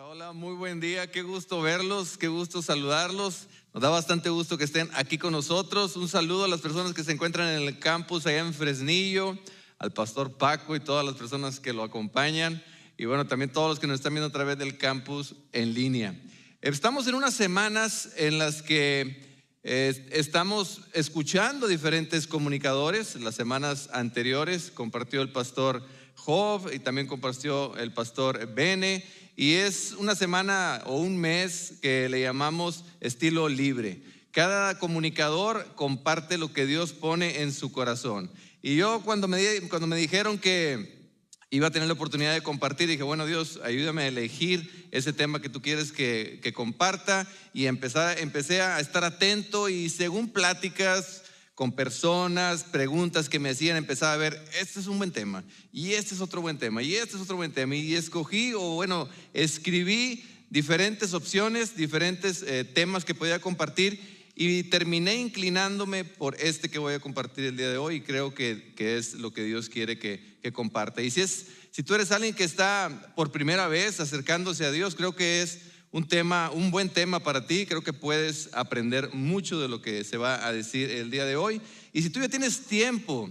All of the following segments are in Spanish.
Hola, hola, muy buen día, qué gusto verlos, qué gusto saludarlos. Nos da bastante gusto que estén aquí con nosotros. Un saludo a las personas que se encuentran en el campus allá en Fresnillo, al pastor Paco y todas las personas que lo acompañan. Y bueno, también todos los que nos están viendo a través del campus en línea. Estamos en unas semanas en las que estamos escuchando diferentes comunicadores. Las semanas anteriores compartió el pastor Job y también compartió el pastor Bene. Y es una semana o un mes que le llamamos estilo libre. Cada comunicador comparte lo que Dios pone en su corazón. Y yo cuando me dijeron que iba a tener la oportunidad de compartir, dije, bueno, Dios, ayúdame a elegir ese tema que tú quieres que comparta. Y empecé a estar atento, y según pláticas con personas, preguntas que me hacían, empezaba a ver, este es un buen tema, y este es otro buen tema, y este es otro buen tema. Y escribí diferentes opciones, diferentes temas que podía compartir, y terminé inclinándome por este que voy a compartir el día de hoy, y creo que es lo que Dios quiere que comparta. Y si tú eres alguien que está por primera vez acercándose a Dios, creo que es un buen tema para ti. Creo que puedes aprender mucho de lo que se va a decir el día de hoy. Y si tú ya tienes tiempo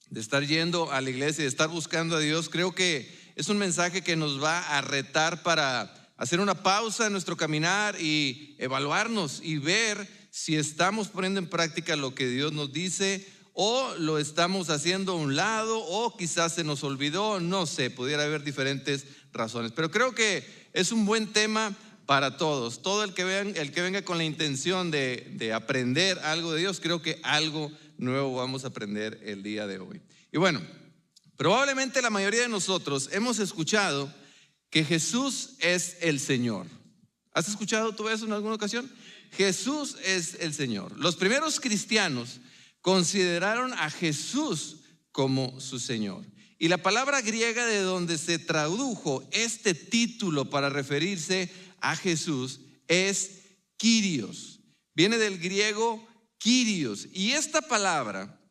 de estar yendo a la iglesia, de estar buscando a Dios, creo que es un mensaje que nos va a retar para hacer una pausa en nuestro caminar y evaluarnos y ver si estamos poniendo en práctica lo que Dios nos dice, o lo estamos haciendo a un lado, o quizás se nos olvidó, no sé, pudiera haber diferentes razones. Pero creo que es un buen tema para todos. Todo el que venga con la intención de aprender algo de Dios, creo que algo nuevo vamos a aprender el día de hoy. Y bueno, probablemente la mayoría de nosotros hemos escuchado que Jesús es el Señor. ¿Has escuchado tú eso en alguna ocasión? Jesús es el Señor. Los primeros cristianos consideraron a Jesús como su Señor. Y la palabra griega de donde se tradujo este título para referirse a Jesús es Kyrios. Viene del griego Kyrios. Y esta palabra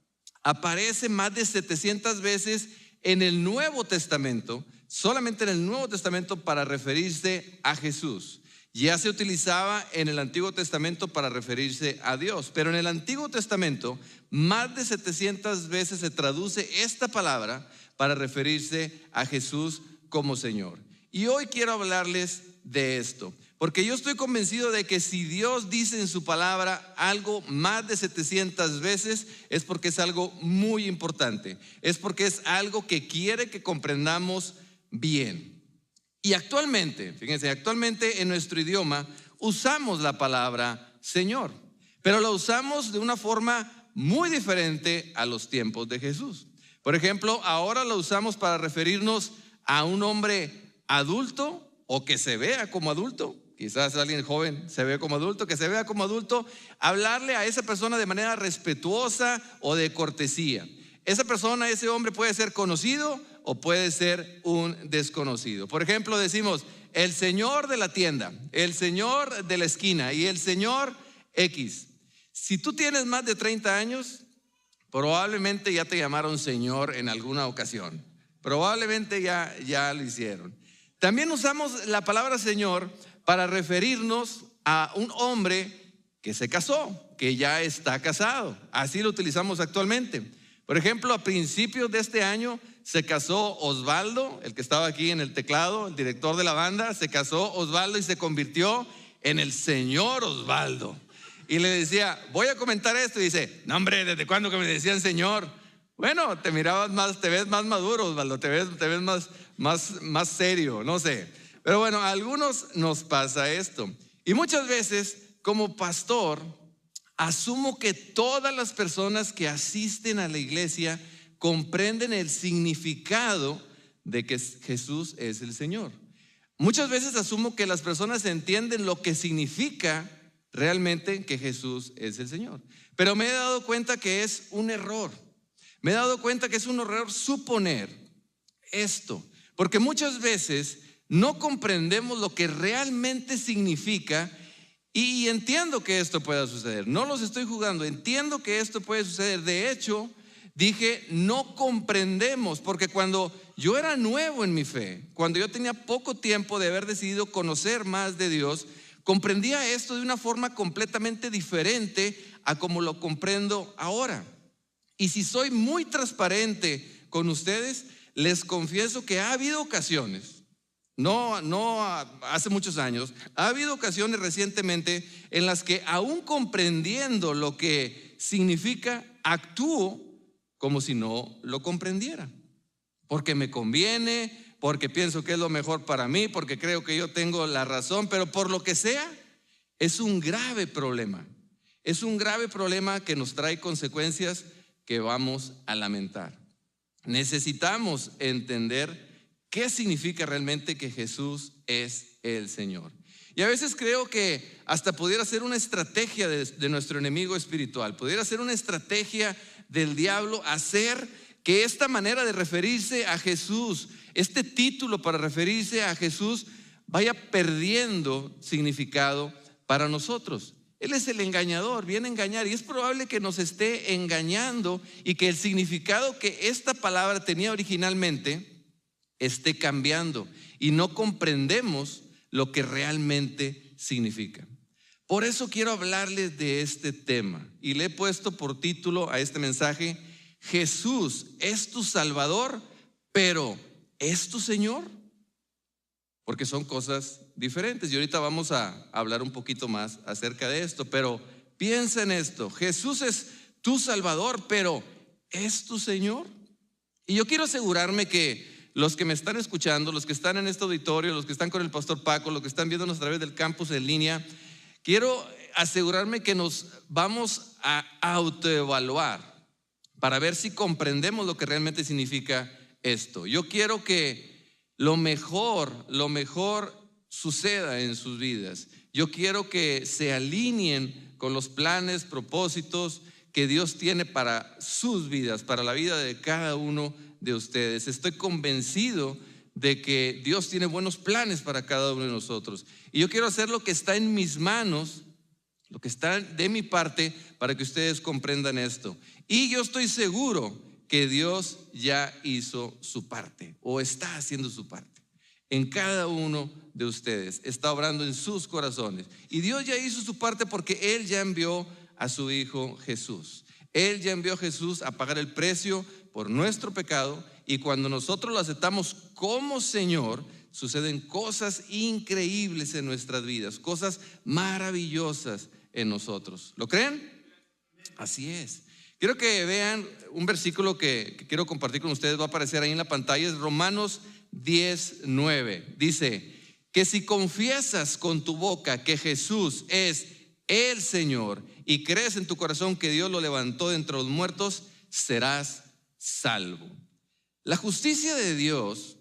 aparece más de 700 veces en el Nuevo Testamento, solamente en el Nuevo Testamento, para referirse a Jesús. Ya se utilizaba en el Antiguo Testamento para referirse a Dios, pero en el Antiguo Testamento más de 700 veces se traduce esta palabra para referirse a Jesús como Señor. Y hoy quiero hablarles de esto, porque yo estoy convencido de que si Dios dice en su palabra algo más de 700 veces, es porque es algo muy importante, es porque es algo que quiere que comprendamos bien. Y fíjense, actualmente en nuestro idioma usamos la palabra Señor, pero la usamos de una forma muy diferente a los tiempos de Jesús. Por ejemplo, ahora la usamos para referirnos a un hombre adulto o que se vea como adulto. Quizás alguien joven se ve como adulto, que se vea como adulto, hablarle a esa persona de manera respetuosa o de cortesía. Esa persona, ese hombre puede ser conocido o puede ser un desconocido. Por ejemplo, decimos el señor de la tienda, el señor de la esquina y el señor X. Si tú tienes más de 30 años, probablemente ya te llamaron señor en alguna ocasión. Probablemente ya lo hicieron. También usamos la palabra señor para referirnos a un hombre que se casó, que ya está casado. Así lo utilizamos actualmente. Por ejemplo, a principios de este año se casó Osvaldo, el que estaba aquí en el teclado, el director de la banda. Se casó Osvaldo y se convirtió en el señor Osvaldo. Y le decía, voy a comentar esto, y dice, no hombre, ¿desde cuándo que me decían señor? Bueno, te ves más maduro, Osvaldo, te ves más serio, no sé. Pero bueno, a algunos nos pasa esto. Y muchas veces, como pastor, asumo que todas las personas que asisten a la iglesia comprenden el significado de que Jesús es el Señor. Muchas veces asumo que las personas entienden lo que significa realmente que Jesús es el Señor. Pero me he dado cuenta que es un error. Me he dado cuenta que es un error suponer esto, porque muchas veces no comprendemos lo que realmente significa. Y entiendo que esto pueda suceder, no los estoy jugando, entiendo que esto puede suceder. De hecho, dije no comprendemos, porque cuando yo era nuevo en mi fe, cuando yo tenía poco tiempo de haber decidido conocer más de Dios, comprendía esto de una forma completamente diferente a como lo comprendo ahora. Y si soy muy transparente con ustedes, les confieso que ha habido ocasiones, no hace muchos años, ha habido ocasiones recientemente en las que, aún comprendiendo lo que significa, actúo como si no lo comprendiera, porque me conviene, porque pienso que es lo mejor para mí, porque creo que yo tengo la razón, pero por lo que sea, es un grave problema. Es un grave problema que nos trae consecuencias que vamos a lamentar. Necesitamos entender qué significa realmente que Jesús es el Señor. Y a veces creo que hasta pudiera ser una estrategia de nuestro enemigo espiritual, pudiera ser una estrategia del diablo hacer que esta manera de referirse a Jesús, este título para referirse a Jesús, vaya perdiendo significado para nosotros. Él es el engañador, viene a engañar, y es probable que nos esté engañando y que el significado que esta palabra tenía originalmente esté cambiando y no comprendemos lo que realmente significa. Por eso quiero hablarles de este tema y le he puesto por título a este mensaje: Jesús es tu Salvador, pero ¿es tu Señor? Porque son cosas diferentes y ahorita vamos a hablar un poquito más acerca de esto, pero piensa en esto: Jesús es tu Salvador, pero ¿es tu Señor? Y yo quiero asegurarme que los que me están escuchando, los que están en este auditorio, los que están con el pastor Paco, los que están viéndonos a través del campus en línea, quiero asegurarme que nos vamos a autoevaluar para ver si comprendemos lo que realmente significa esto. Yo quiero que lo mejor suceda en sus vidas. Yo quiero que se alineen con los planes, propósitos que Dios tiene para sus vidas, para la vida de cada uno de ustedes. Estoy convencido de que Dios tiene buenos planes para cada uno de nosotros. Y yo quiero hacer lo que está en mis manos, lo que está de mi parte, para que ustedes comprendan esto. Y yo estoy seguro que Dios ya hizo su parte o está haciendo su parte en cada uno de ustedes, está obrando en sus corazones, y Dios ya hizo su parte porque Él ya envió a su Hijo Jesús. Él ya envió a Jesús a pagar el precio por nuestro pecado, y cuando nosotros lo aceptamos como Señor, suceden cosas increíbles en nuestras vidas, cosas maravillosas en nosotros. ¿Lo creen? Así es. Quiero que vean un versículo que quiero compartir con ustedes, va a aparecer ahí en la pantalla, es Romanos 10:9. Dice que si confiesas con tu boca que Jesús es el Señor y crees en tu corazón que Dios lo levantó de entre los muertos, serás salvo. La justicia de Dios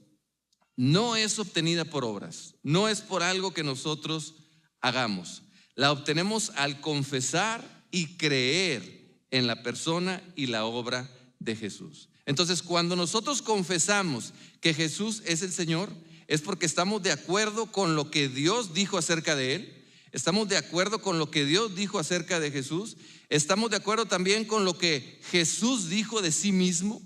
no es obtenida por obras, no es por algo que nosotros hagamos. La obtenemos al confesar y creer en la persona y la obra de Jesús. Entonces, cuando nosotros confesamos que Jesús es el Señor, es porque estamos de acuerdo con lo que Dios dijo acerca de Él, estamos de acuerdo con lo que Dios dijo acerca de Jesús, estamos de acuerdo también con lo que Jesús dijo de sí mismo.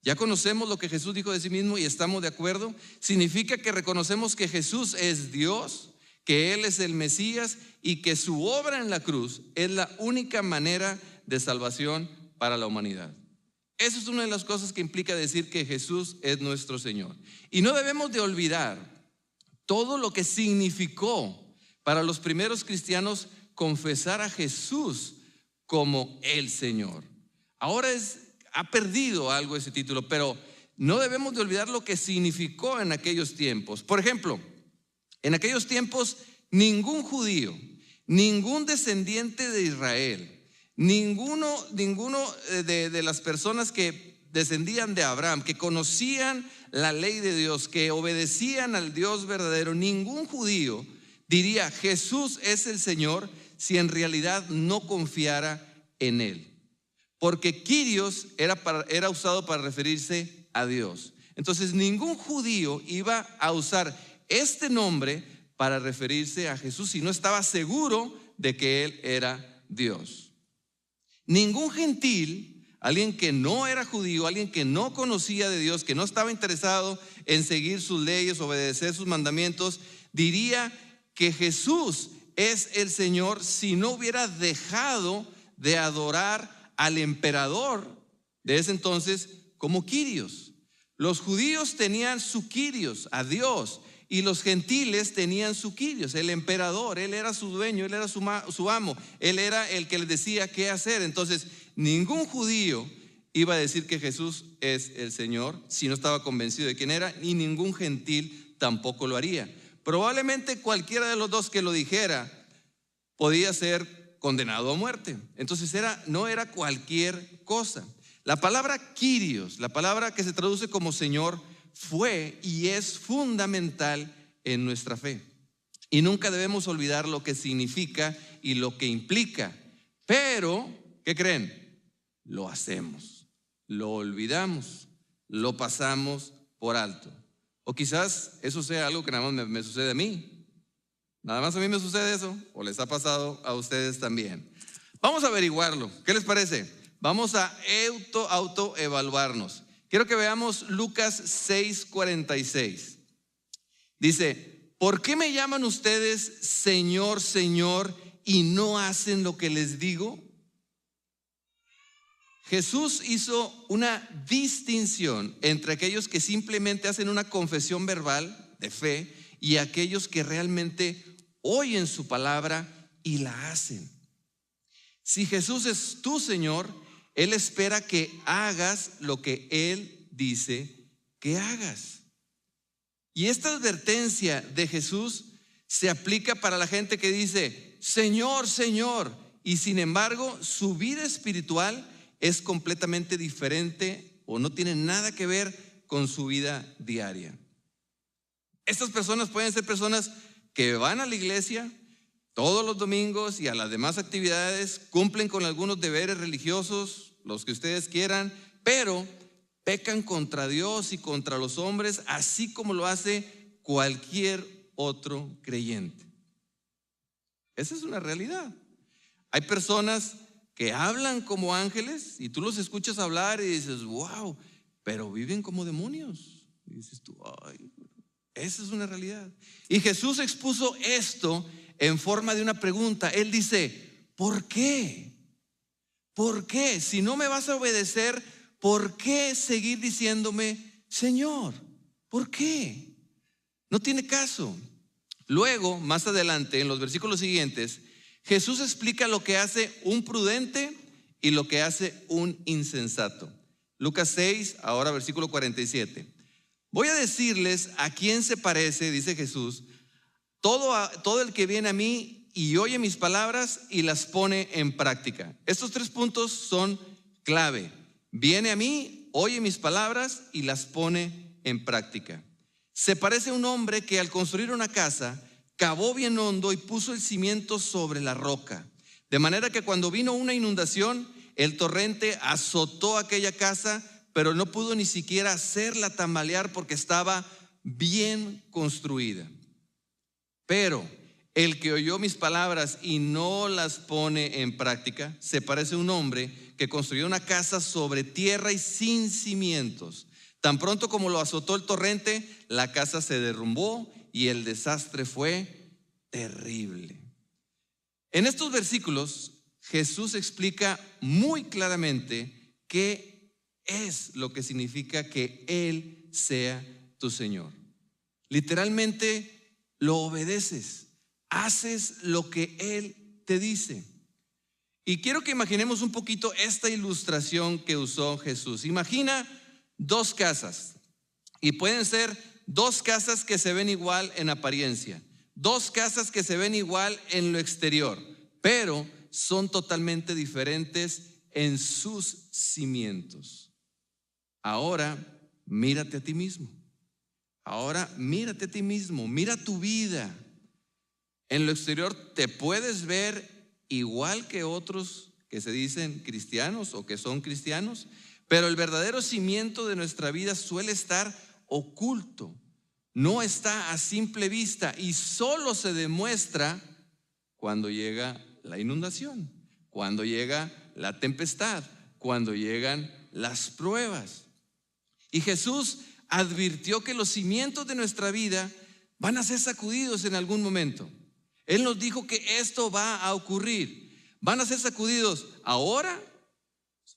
Ya conocemos lo que Jesús dijo de sí mismo y estamos de acuerdo. Significa que reconocemos que Jesús es Dios, que Él es el Mesías y que su obra en la cruz es la única manera de salvación para la humanidad. Eso es una de las cosas que implica decir que Jesús es nuestro Señor. Y no debemos de olvidar todo lo que significó para los primeros cristianos confesar a Jesús como el Señor. Ahora ha perdido algo ese título, pero no debemos de olvidar lo que significó en aquellos tiempos. Por ejemplo, en aquellos tiempos ningún judío, ningún descendiente de Israel, ninguno de las personas que descendían de Abraham, que conocían la ley de Dios, que obedecían al Dios verdadero, ningún judío diría Jesús es el Señor si en realidad no confiara en Él. Porque Kyrios era usado para referirse a Dios. Entonces ningún judío iba a usar este nombre para referirse a Jesús si no estaba seguro de que Él era Dios. Ningún gentil, alguien que no era judío, alguien que no conocía de Dios, que no estaba interesado en seguir sus leyes, obedecer sus mandamientos, diría que Jesús es el Señor si no hubiera dejado de adorar al emperador de ese entonces como Quirios. Los judíos tenían su Quirios, a Dios, y los gentiles tenían su Quirios, el emperador. Él era su dueño, él era su amo, él era el que les decía qué hacer. Entonces, ningún judío iba a decir que Jesús es el Señor si no estaba convencido de quién era, ni ningún gentil tampoco lo haría. Probablemente cualquiera de los dos que lo dijera podía ser condenado a muerte. Entonces no era cualquier cosa. La palabra Quirios, la palabra que se traduce como Señor, fue y es fundamental en nuestra fe. Y nunca debemos olvidar lo que significa y lo que implica. Pero, ¿qué creen? Lo hacemos, lo olvidamos, lo pasamos por alto. O quizás eso sea algo que nada más me sucede a mí. Nada más a mí me sucede eso, o les ha pasado a ustedes también. Vamos a averiguarlo. ¿Qué les parece? Vamos a autoevaluarnos. Quiero que veamos Lucas 6:46. Dice: ¿por qué me llaman ustedes Señor, Señor, y no hacen lo que les digo? Jesús hizo una distinción entre aquellos que simplemente hacen una confesión verbal de fe y aquellos que realmente oyen su palabra y la hacen. Si Jesús es tu Señor, Él espera que hagas lo que Él dice que hagas. Y esta advertencia de Jesús se aplica para la gente que dice Señor, Señor, y sin embargo su vida espiritual es completamente diferente o no tiene nada que ver con su vida diaria. Estas personas pueden ser personas que van a la iglesia todos los domingos y a las demás actividades, cumplen con algunos deberes religiosos, los que ustedes quieran, pero pecan contra Dios y contra los hombres, así como lo hace cualquier otro creyente. Esa es una realidad. Hay personas que hablan como ángeles y tú los escuchas hablar y dices, wow, pero viven como demonios. Y dices tú, ay, esa es una realidad. Y Jesús expuso esto en forma de una pregunta. Él dice, ¿por qué? ¿Por qué? Si no me vas a obedecer, ¿por qué seguir diciéndome Señor? ¿Por qué? No tiene caso. Luego, más adelante, en los versículos siguientes, Jesús explica lo que hace un prudente y lo que hace un insensato. Lucas 6, ahora versículo 47. Voy a decirles a quién se parece, dice Jesús, todo el que viene a mí y oye mis palabras y las pone en práctica. Estos 3 puntos son clave. Viene a mí, oye mis palabras y las pone en práctica. Se parece a un hombre que al construir una casa cavó bien hondo y puso el cimiento sobre la roca. De manera que cuando vino una inundación, el torrente azotó aquella casa, pero no pudo ni siquiera hacerla tambalear porque estaba bien construida. Pero el que oyó mis palabras y no las pone en práctica, se parece a un hombre que construyó una casa sobre tierra y sin cimientos. Tan pronto como lo azotó el torrente, la casa se derrumbó y el desastre fue terrible. En estos versículos, Jesús explica muy claramente qué es lo que significa que Él sea tu Señor. Literalmente lo obedeces, haces lo que Él te dice. Y quiero que imaginemos un poquito esta ilustración que usó Jesús. Imagina 2 casas, y pueden ser 2 casas que se ven igual en apariencia, 2 casas que se ven igual en lo exterior, pero son totalmente diferentes en sus cimientos. Ahora mírate a ti mismo. Ahora mírate a ti mismo, mira tu vida. En lo exterior te puedes ver igual que otros que se dicen cristianos o que son cristianos, pero el verdadero cimiento de nuestra vida suele estar oculto, no está a simple vista y solo se demuestra cuando llega la inundación, cuando llega la tempestad, cuando llegan las pruebas. Y Jesús advirtió que los cimientos de nuestra vida van a ser sacudidos en algún momento. Él nos dijo que esto va a ocurrir. Van a ser sacudidos ahora,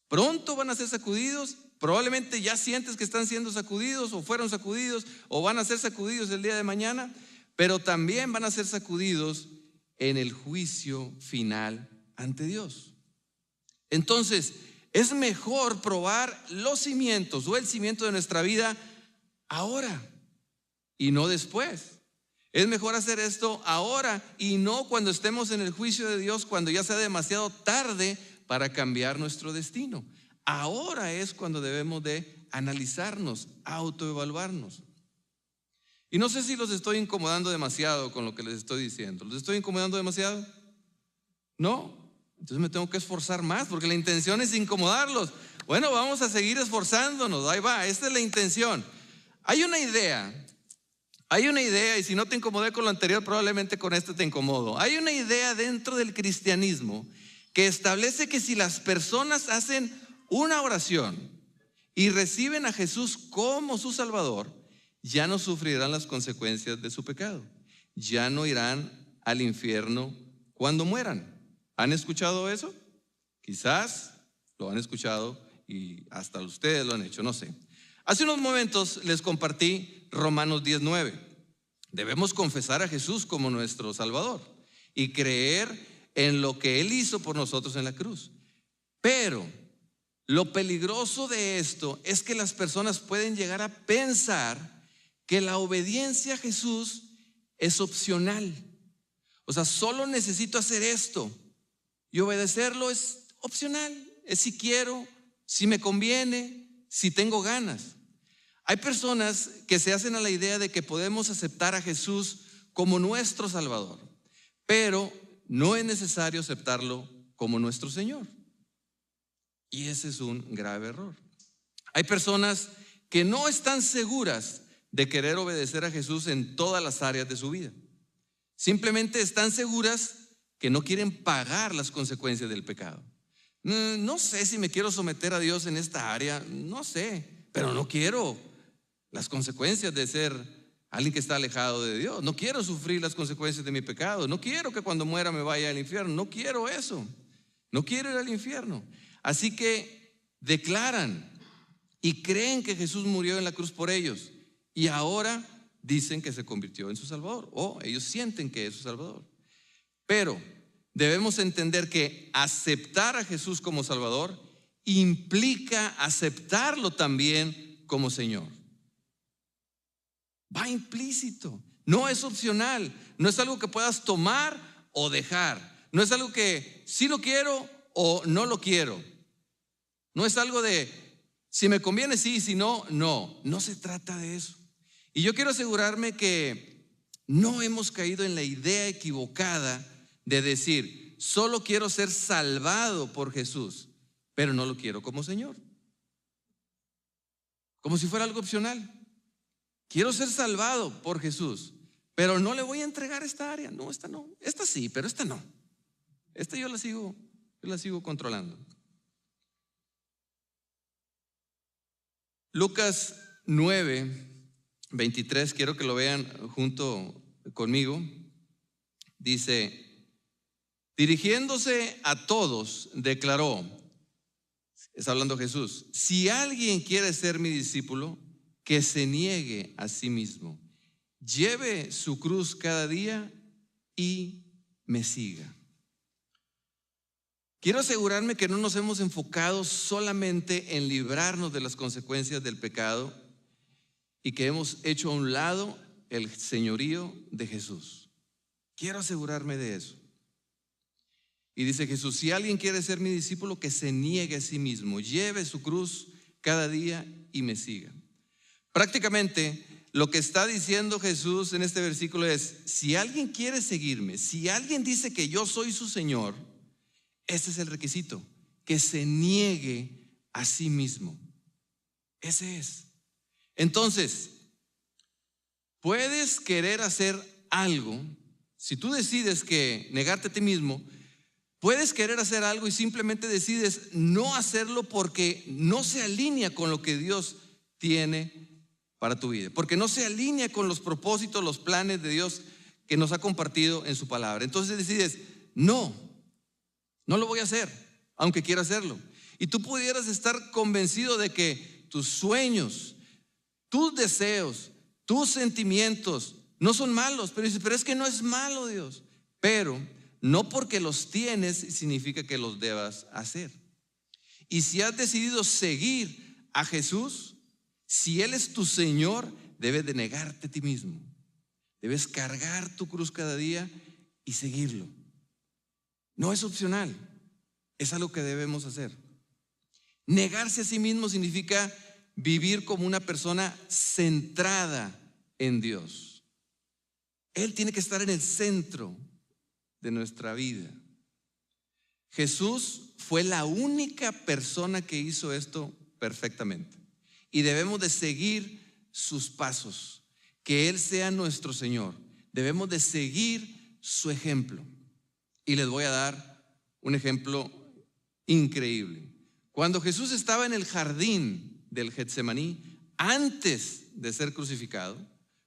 pronto van a ser sacudidos. Probablemente ya sientes que están siendo sacudidos o fueron sacudidos o van a ser sacudidos el día de mañana, pero también van a ser sacudidos en el juicio final ante Dios. Entonces, es mejor probar los cimientos o el cimiento de nuestra vida ahora y no después. Es mejor hacer esto ahora y no cuando estemos en el juicio de Dios, cuando ya sea demasiado tarde para cambiar nuestro destino. Ahora es cuando debemos de analizarnos, autoevaluarnos. Y no sé si los estoy incomodando demasiado con lo que les estoy diciendo. ¿Los estoy incomodando demasiado? No. Entonces me tengo que esforzar más porque la intención es incomodarlos. Bueno, vamos a seguir esforzándonos. Ahí va, esta es la intención. Hay una idea, y si no te incomodé con lo anterior, probablemente con esto te incomodo. Hay una idea dentro del cristianismo que establece que si las personas hacen una oración y reciben a Jesús como su Salvador, ya no sufrirán las consecuencias de su pecado. Ya no irán al infierno cuando mueran. ¿Han escuchado eso? Quizás lo han escuchado y hasta ustedes lo han hecho, no sé. Hace unos momentos les compartí Romanos 10:9. Debemos confesar a Jesús como nuestro Salvador y creer en lo que Él hizo por nosotros en la cruz. Pero lo peligroso de esto es que las personas pueden llegar a pensar que la obediencia a Jesús es opcional. O sea, solo necesito hacer esto y obedecerlo es opcional. Es si quiero, si me conviene, si tengo ganas. Hay personas que se hacen a la idea de que podemos aceptar a Jesús como nuestro Salvador, pero no es necesario aceptarlo como nuestro Señor. Y ese es un grave error. Hay personas que no están seguras de querer obedecer a Jesús en todas las áreas de su vida. Simplemente están seguras que no quieren pagar las consecuencias del pecado. No sé si me quiero someter a Dios en esta área, no sé, pero no quiero las consecuencias de ser alguien que está alejado de Dios. No quiero sufrir las consecuencias de mi pecado. No quiero que cuando muera me vaya al infierno. No quiero eso. No quiero ir al infierno. Así que declaran y creen que Jesús murió en la cruz por ellos y ahora dicen que se convirtió en su Salvador, o ellos sienten que es su Salvador. Pero debemos entender que aceptar a Jesús como Salvador implica aceptarlo también como Señor. Va implícito, no es opcional, no es algo que puedas tomar o dejar, no es algo que sí lo quiero o no lo quiero, no es algo de si me conviene sí, si no, no se trata de eso. Y yo quiero asegurarme que no hemos caído en la idea equivocada de decir, solo quiero ser salvado por Jesús, pero no lo quiero como Señor. Como si fuera algo opcional. Quiero ser salvado por Jesús, pero no le voy a entregar esta área. No, esta no. Esta sí, pero esta no. Esta yo la sigo controlando. Lucas 9:23, quiero que lo vean junto conmigo. Dice, dirigiéndose a todos, declaró, está hablando Jesús, si alguien quiere ser mi discípulo, que se niegue a sí mismo, lleve su cruz cada día y me siga. Quiero asegurarme que no nos hemos enfocado solamente en librarnos de las consecuencias del pecado y que hemos hecho a un lado el señorío de Jesús. Quiero asegurarme de eso. Y dice Jesús, si alguien quiere ser mi discípulo, que se niegue a sí mismo, lleve su cruz cada día y me siga. Prácticamente lo que está diciendo Jesús en este versículo es, si alguien quiere seguirme, si alguien dice que yo soy su Señor, ese es el requisito, que se niegue a sí mismo. Ese es. Entonces, puedes querer hacer algo, si tú decides que negarte a ti mismo, Puedes querer hacer algo y simplemente decides no hacerlo porque no se alinea con lo que Dios tiene para tu vida, porque no se alinea con los propósitos, los planes de Dios que nos ha compartido en su palabra. Entonces decides, no lo voy a hacer, aunque quiera hacerlo. Y tú pudieras estar convencido de que tus sueños, tus deseos, tus sentimientos no son malos, pero dices, pero es que no es malo, Dios. Pero no porque los tienes significa que los debas hacer. Y si has decidido seguir a Jesús, si Él es tu Señor, debes de negarte a ti mismo. Debes cargar tu cruz cada día y seguirlo. No es opcional, es algo que debemos hacer. Negarse a sí mismo significa vivir como una persona centrada en Dios. Él tiene que estar en el centro de nuestra vida. Jesús fue la única persona que hizo esto perfectamente y debemos de seguir sus pasos, que Él sea nuestro Señor. Debemos de seguir su ejemplo. Y les voy a dar un ejemplo increíble. Cuando Jesús estaba en el jardín del Getsemaní, antes de ser crucificado,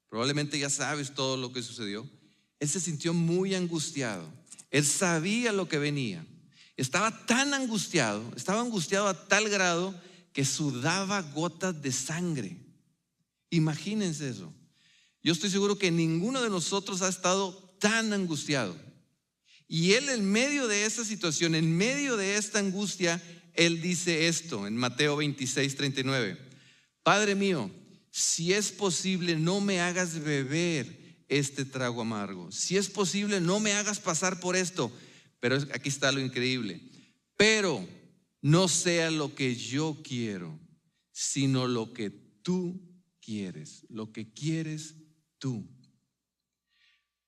probablemente ya sabes todo lo que sucedió, Él se sintió muy angustiado. Él sabía lo que venía. Estaba tan angustiado, estaba angustiado a tal grado que sudaba gotas de sangre. Imagínense eso. Yo estoy seguro que ninguno de nosotros ha estado tan angustiado. Y Él en medio de esa situación, en medio de esta angustia, Él dice esto en Mateo 26:39. Padre mío, si es posible, no me hagas beber este trago amargo. Si es posible, no me hagas pasar por esto. Pero aquí está lo increíble. Pero no sea lo que yo quiero, sino lo que tú quieres, lo que quieres tú.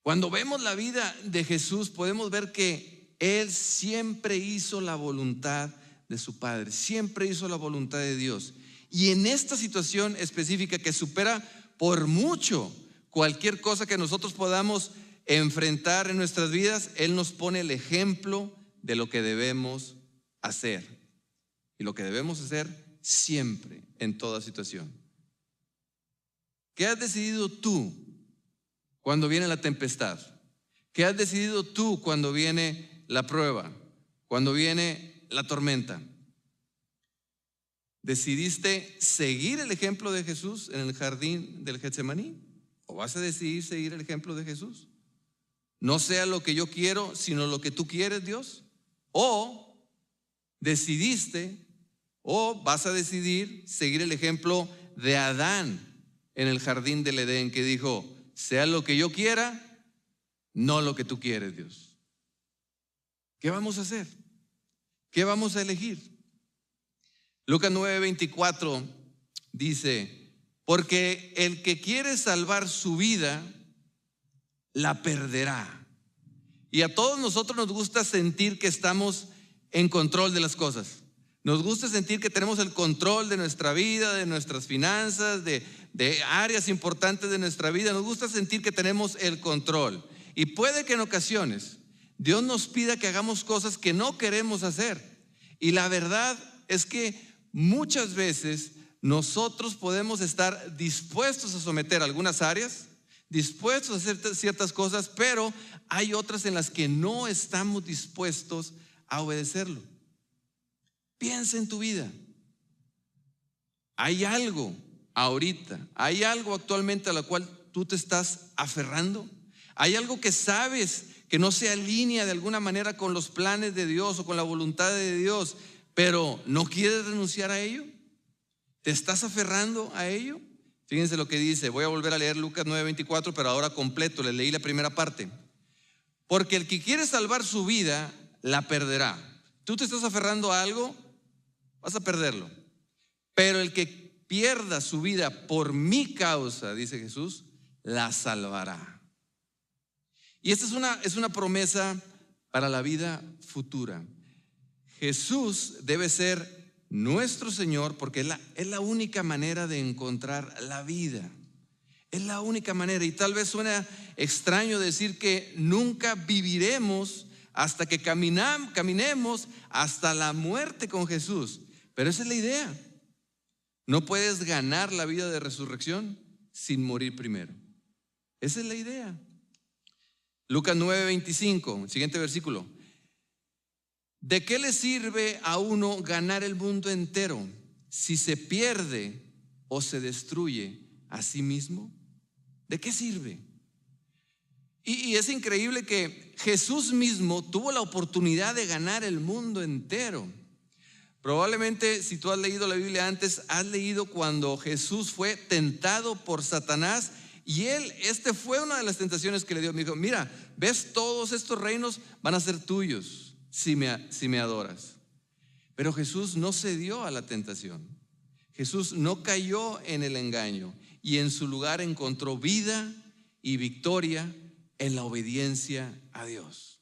Cuando vemos la vida de Jesús, podemos ver que Él siempre hizo la voluntad de su Padre, siempre hizo la voluntad de Dios. Y en esta situación específica que supera por mucho cualquier cosa que nosotros podamos enfrentar en nuestras vidas, Él nos pone el ejemplo de lo que debemos hacer. Y lo que debemos hacer siempre, en toda situación. ¿Qué has decidido tú cuando viene la tempestad? ¿Qué has decidido tú cuando viene la prueba? Cuando viene la tormenta. ¿Decidiste seguir el ejemplo de Jesús en el jardín del Getsemaní? ¿O vas a decidir seguir el ejemplo de Jesús? No sea lo que yo quiero, sino lo que tú quieres, Dios. O decidiste, o vas a decidir seguir el ejemplo de Adán en el jardín del Edén, que dijo, sea lo que yo quiera, no lo que tú quieres, Dios. ¿Qué vamos a hacer? ¿Qué vamos a elegir? Lucas 9:24 dice, porque el que quiere salvar su vida, la perderá. Y a todos nosotros nos gusta sentir que estamos en control de las cosas. Nos gusta sentir que tenemos el control de nuestra vida, de nuestras finanzas, de áreas importantes de nuestra vida. Nos gusta sentir que tenemos el control. Y puede que en ocasiones Dios nos pida que hagamos cosas que no queremos hacer. Y la verdad es que muchas veces nosotros podemos estar dispuestos a someter algunas áreas, dispuestos a hacer ciertas cosas, pero hay otras en las que no estamos dispuestos a obedecerlo. Piensa en tu vida. ¿Hay algo ahorita, hay algo actualmente a la cual tú te estás aferrando? ¿Hay algo que sabes que no se alinea de alguna manera con los planes de Dios o con la voluntad de Dios, pero no quieres renunciar a ello? ¿Te estás aferrando a ello? Fíjense lo que dice. Voy a volver a leer Lucas 9:24, pero ahora completo. Les leí la primera parte. Porque el que quiere salvar su vida, la perderá. Tú te estás aferrando a algo, vas a perderlo. Pero el que pierda su vida por mi causa, dice Jesús, la salvará. Y esta es una promesa para la vida futura. Jesús debe ser nuestro Señor porque es la única manera de encontrar la vida. Es la única manera. Y tal vez suena extraño decir que nunca viviremos hasta que caminemos hasta la muerte con Jesús. Pero esa es la idea. No puedes ganar la vida de resurrección sin morir primero. Esa es la idea. Lucas 9:25, siguiente versículo. ¿De qué le sirve a uno ganar el mundo entero si se pierde o se destruye a sí mismo? ¿De qué sirve? Y es increíble que Jesús mismo tuvo la oportunidad de ganar el mundo entero. Probablemente si tú has leído la Biblia antes, has leído cuando Jesús fue tentado por Satanás. Y este fue una de las tentaciones que le dio. Me dijo, mira, ves, todos estos reinos van a ser tuyos si me adoras. Pero Jesús no cedió a la tentación. Jesús no cayó en el engaño y en su lugar encontró vida y victoria en la obediencia a Dios.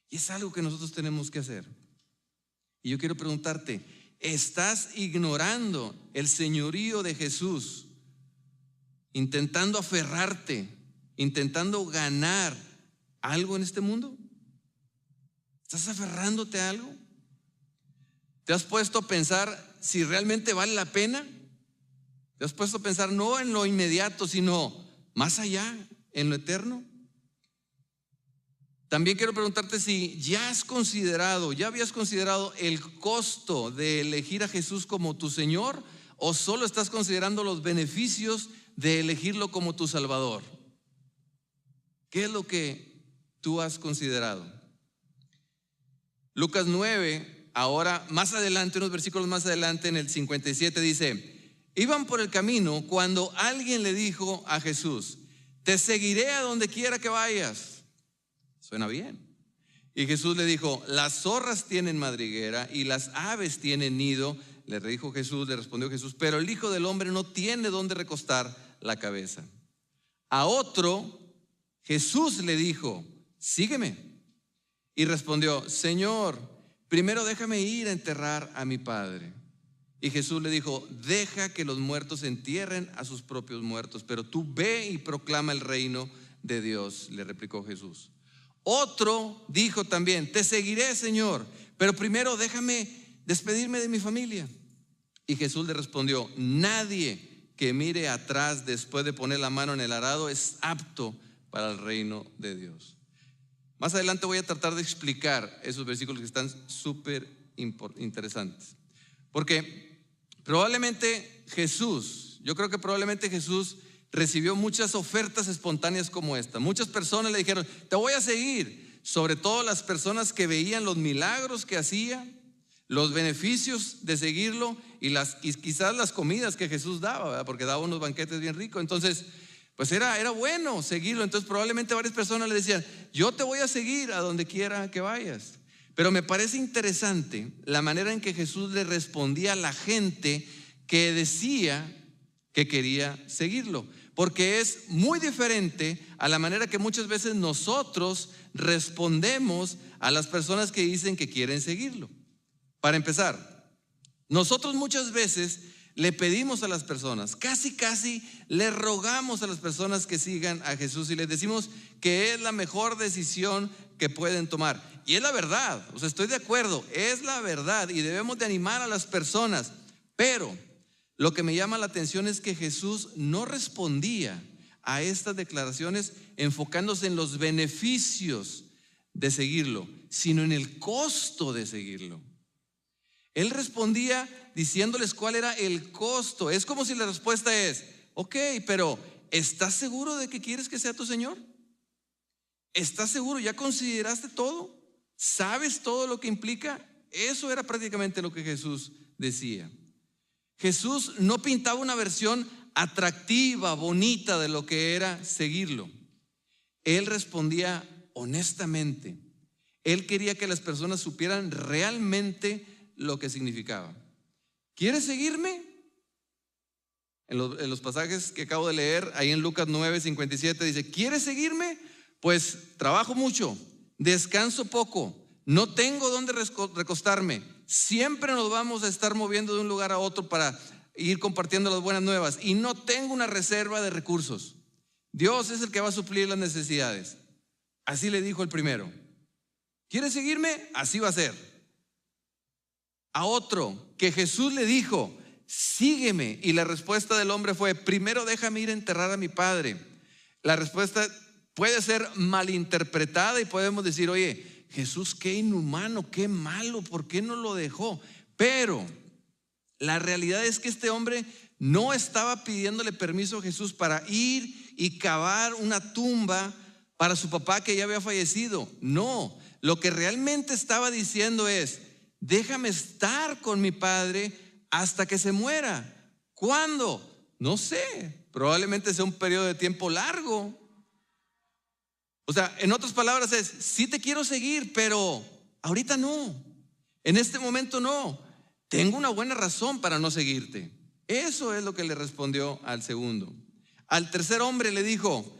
Y es algo que nosotros tenemos que hacer. Y yo quiero preguntarte, ¿estás ignorando el señorío de Jesús? Intentando aferrarte, intentando ganar algo en este mundo. ¿Estás aferrándote a algo? ¿Te has puesto a pensar si realmente vale la pena? ¿Te has puesto a pensar no en lo inmediato, sino más allá, en lo eterno? También quiero preguntarte si ya habías considerado el costo de elegir a Jesús como tu Señor, o solo estás considerando los beneficios de elegirlo como tu Salvador. ¿Qué es lo que tú has considerado? Lucas 9, ahora más adelante, unos versículos más adelante, en el 57 dice: iban por el camino cuando alguien le dijo a Jesús: te seguiré a donde quiera que vayas. Suena bien. Y Jesús le dijo: las zorras tienen madriguera y las aves tienen nido. Le respondió Jesús: pero el Hijo del Hombre no tiene dónde recostar la cabeza. A otro Jesús le dijo: sígueme. Y respondió: Señor, primero déjame ir a enterrar a mi padre. Y Jesús le dijo: deja que los muertos entierren a sus propios muertos, pero tú ve y proclama el reino de Dios, le replicó Jesús. Otro dijo también: te seguiré, Señor, pero primero déjame despedirme de mi familia. Y Jesús le respondió: nadie que mire atrás después de poner la mano en el arado es apto para el reino de Dios. Más adelante voy a tratar de explicar esos versículos que están súper interesantes. Porque yo creo que probablemente Jesús recibió muchas ofertas espontáneas como esta. Muchas personas le dijeron: te voy a seguir. Sobre todo las personas que veían los milagros que hacía, los beneficios de seguirlo y quizás las comidas que Jesús daba, ¿verdad? Porque daba unos banquetes bien ricos. Entonces, pues era bueno seguirlo. Entonces probablemente varias personas le decían: yo te voy a seguir a donde quiera que vayas. Pero me parece interesante la manera en que Jesús le respondía a la gente que decía que quería seguirlo, porque es muy diferente a la manera que muchas veces nosotros respondemos a las personas que dicen que quieren seguirlo. Para empezar, nosotros muchas veces le pedimos a las personas, casi le rogamos a las personas que sigan a Jesús y les decimos que es la mejor decisión que pueden tomar. Y es la verdad, o sea, estoy de acuerdo, es la verdad y debemos de animar a las personas. Pero lo que me llama la atención es que Jesús no respondía a estas declaraciones enfocándose en los beneficios de seguirlo, sino en el costo de seguirlo. Él respondía diciéndoles cuál era el costo. Es como si la respuesta es: ok, pero ¿estás seguro de que quieres que sea tu Señor? ¿Estás seguro? ¿Ya consideraste todo? ¿Sabes todo lo que implica? Eso era prácticamente lo que Jesús decía. Jesús no pintaba una versión atractiva, bonita de lo que era seguirlo. Él respondía honestamente. Él quería que las personas supieran realmente lo que significaba. ¿Quieres seguirme? En los pasajes que acabo de leer, ahí en Lucas 9:57 dice: ¿quieres seguirme? Pues trabajo mucho, descanso poco, no tengo dónde recostarme. Siempre nos vamos a estar moviendo de un lugar a otro para ir compartiendo las buenas nuevas y no tengo una reserva de recursos. Dios es el que va a suplir las necesidades. Así le dijo el primero. ¿Quieres seguirme? Así va a ser. A otro que Jesús le dijo, sígueme, y la respuesta del hombre fue, primero déjame ir a enterrar a mi padre. La respuesta puede ser malinterpretada y podemos decir, oye, Jesús, qué inhumano, qué malo, ¿por qué no lo dejó? Pero la realidad es que este hombre no estaba pidiéndole permiso a Jesús para ir y cavar una tumba para su papá que ya había fallecido. No, lo que realmente estaba diciendo es, déjame estar con mi padre hasta que se muera. ¿Cuándo? No sé, probablemente sea un periodo de tiempo largo. O sea, en otras palabras es, sí te quiero seguir, pero ahorita no. En este momento no. Tengo una buena razón para no seguirte. Eso es lo que le respondió al segundo. Al tercer hombre le dijo,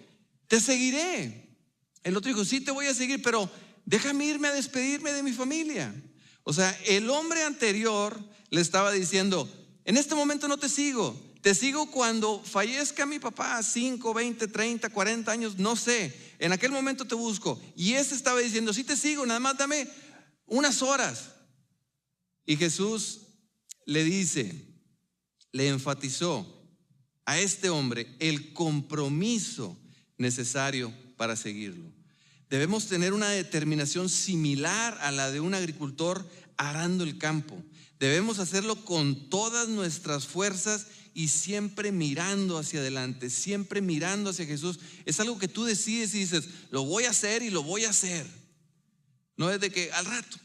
te seguiré. El otro dijo, sí te voy a seguir, pero déjame irme a despedirme de mi familia. O sea, el hombre anterior le estaba diciendo, en este momento no te sigo. Te sigo cuando fallezca mi papá, 5, 20, 30, 40 años, no sé. En aquel momento te busco. Y ese estaba diciendo, sí te sigo, nada más dame unas horas. Y Jesús le dice, le enfatizó a este hombre el compromiso necesario para seguirlo. Debemos tener una determinación similar a la de un agricultor arando el campo. Debemos hacerlo con todas nuestras fuerzas y siempre mirando hacia adelante, siempre mirando hacia Jesús. Es algo que tú decides y dices, lo voy a hacer y lo voy a hacer. No es de que al rato,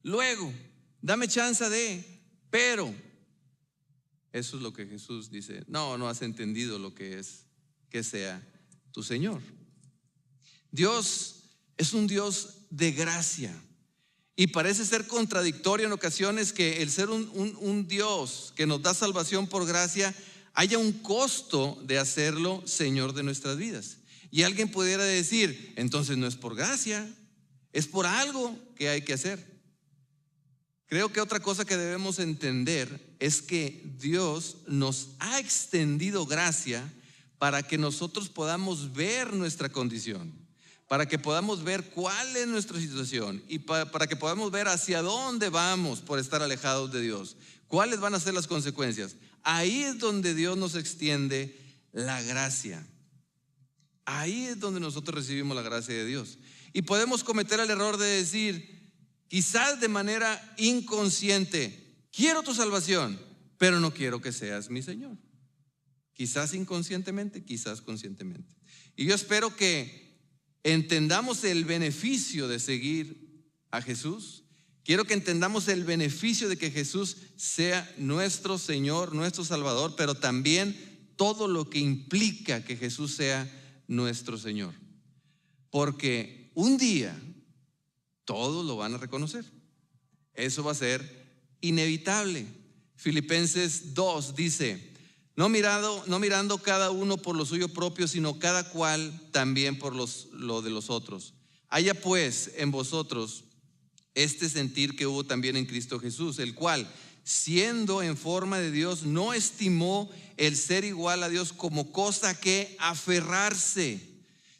luego, dame chance de, pero eso es lo que Jesús dice. No has entendido lo que es que sea tu Señor. Dios es un Dios de gracia. Y parece ser contradictorio en ocasiones que el ser un Dios que nos da salvación por gracia haya un costo de hacerlo Señor de nuestras vidas. Y alguien pudiera decir, entonces no es por gracia, es por algo que hay que hacer. Creo que otra cosa que debemos entender es que Dios nos ha extendido gracia para que nosotros podamos ver nuestra condición, para que podamos ver cuál es nuestra situación y para que podamos ver hacia dónde vamos por estar alejados de Dios, cuáles van a ser las consecuencias. Ahí es donde Dios nos extiende la gracia. Ahí es donde nosotros recibimos la gracia de Dios. Y podemos cometer el error de decir, quizás de manera inconsciente, quiero tu salvación, pero no quiero que seas mi Señor. Quizás inconscientemente, quizás conscientemente. Y yo espero que entendamos el beneficio de seguir a Jesús. Quiero que entendamos el beneficio de que Jesús sea nuestro Señor, nuestro Salvador, pero también todo lo que implica que Jesús sea nuestro Señor. Porque un día todos lo van a reconocer. Eso va a ser inevitable. Filipenses 2 dice, no mirando cada uno por lo suyo propio, sino cada cual también por lo de los otros. Haya pues en vosotros este sentir que hubo también en Cristo Jesús, el cual, siendo en forma de Dios, no estimó el ser igual a Dios como cosa que aferrarse,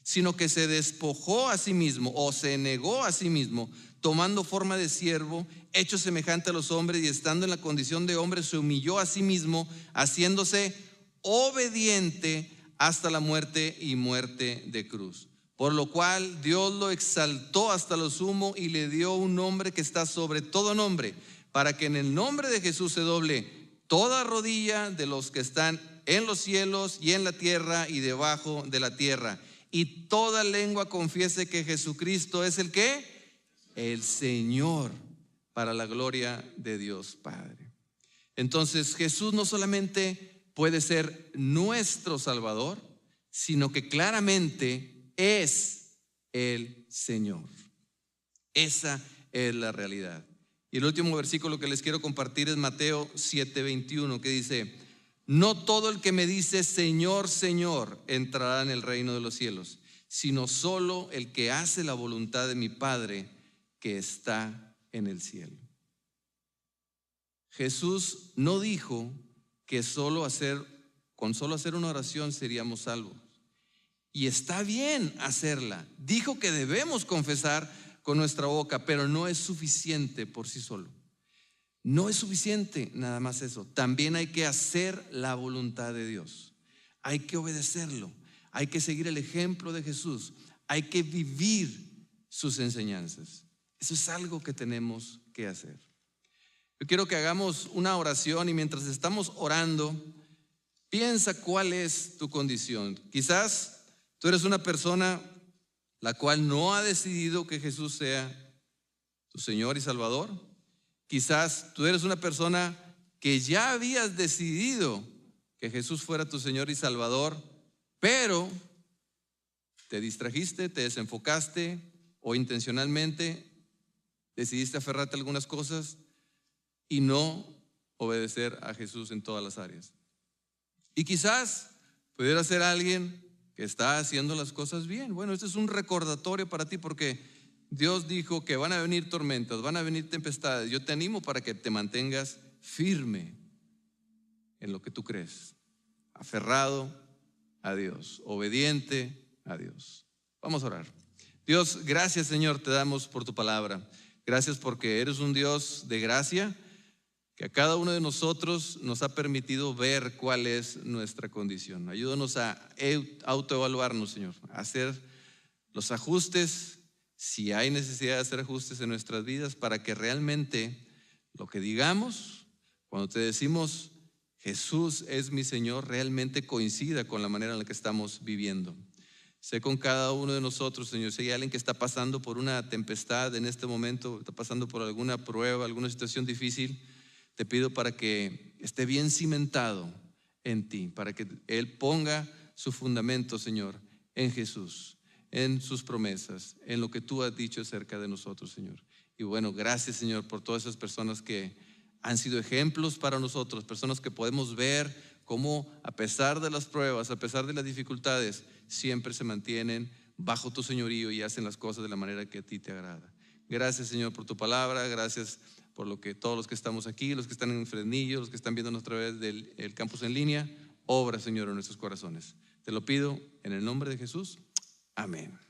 sino que se despojó a sí mismo o se negó a sí mismo, tomando forma de siervo, hecho semejante a los hombres, y estando en la condición de hombre se humilló a sí mismo, haciéndose obediente hasta la muerte y muerte de cruz. Por lo cual Dios lo exaltó hasta lo sumo y le dio un nombre que está sobre todo nombre, para que en el nombre de Jesús se doble toda rodilla de los que están en los cielos y en la tierra y debajo de la tierra, y toda lengua confiese que Jesucristo es el ¿qué? El Señor, para la gloria de Dios Padre. Entonces Jesús no solamente puede ser nuestro Salvador, sino que claramente es el Señor. Esa es la realidad. Y el último versículo que les quiero compartir es Mateo 7:21, que dice, no todo el que me dice Señor, Señor entrará en el reino de los cielos, sino solo el que hace la voluntad de mi Padre que está en el cielo. Jesús no dijo que con solo hacer una oración seríamos salvos. Y está bien hacerla. Dijo que debemos confesar con nuestra boca, pero no es suficiente por sí solo. No es suficiente nada más eso. También hay que hacer la voluntad de Dios. Hay que obedecerlo. Hay que seguir el ejemplo de Jesús. Hay que vivir sus enseñanzas. Eso es algo que tenemos que hacer. Yo quiero que hagamos una oración y mientras estamos orando, piensa cuál es tu condición. Quizás tú eres una persona la cual no ha decidido que Jesús sea tu Señor y Salvador. Quizás tú eres una persona que ya habías decidido que Jesús fuera tu Señor y Salvador, pero te distrajiste, te desenfocaste o intencionalmente decidiste aferrarte a algunas cosas y no obedecer a Jesús en todas las áreas. Y quizás pudiera ser alguien que está haciendo las cosas bien. Bueno, este es un recordatorio para ti porque Dios dijo que van a venir tormentas, van a venir tempestades. Yo te animo para que te mantengas firme en lo que tú crees, aferrado a Dios, obediente a Dios. Vamos a orar. Dios, gracias Señor, te damos por tu palabra. Gracias porque eres un Dios de gracia, que a cada uno de nosotros nos ha permitido ver cuál es nuestra condición. Ayúdanos a autoevaluarnos, Señor, a hacer los ajustes, si hay necesidad de hacer ajustes en nuestras vidas, para que realmente lo que digamos, cuando te decimos Jesús es mi Señor, realmente coincida con la manera en la que estamos viviendo. Sé con cada uno de nosotros, Señor, si hay alguien que está pasando por una tempestad en este momento, está pasando por alguna prueba, alguna situación difícil, te pido para que esté bien cimentado en ti, para que Él ponga su fundamento, Señor, en Jesús, en sus promesas, en lo que tú has dicho acerca de nosotros, Señor. Y bueno, gracias, Señor, por todas esas personas que han sido ejemplos para nosotros, personas que podemos ver cómo a pesar de las pruebas, a pesar de las dificultades, siempre se mantienen bajo tu señorío y hacen las cosas de la manera que a ti te agrada. Gracias, Señor, por tu palabra. Gracias por lo que todos los que estamos aquí, los que están en Fresnillo, los que están viéndonos a través del campus en línea, obra, Señor, en nuestros corazones. Te lo pido en el nombre de Jesús. Amén.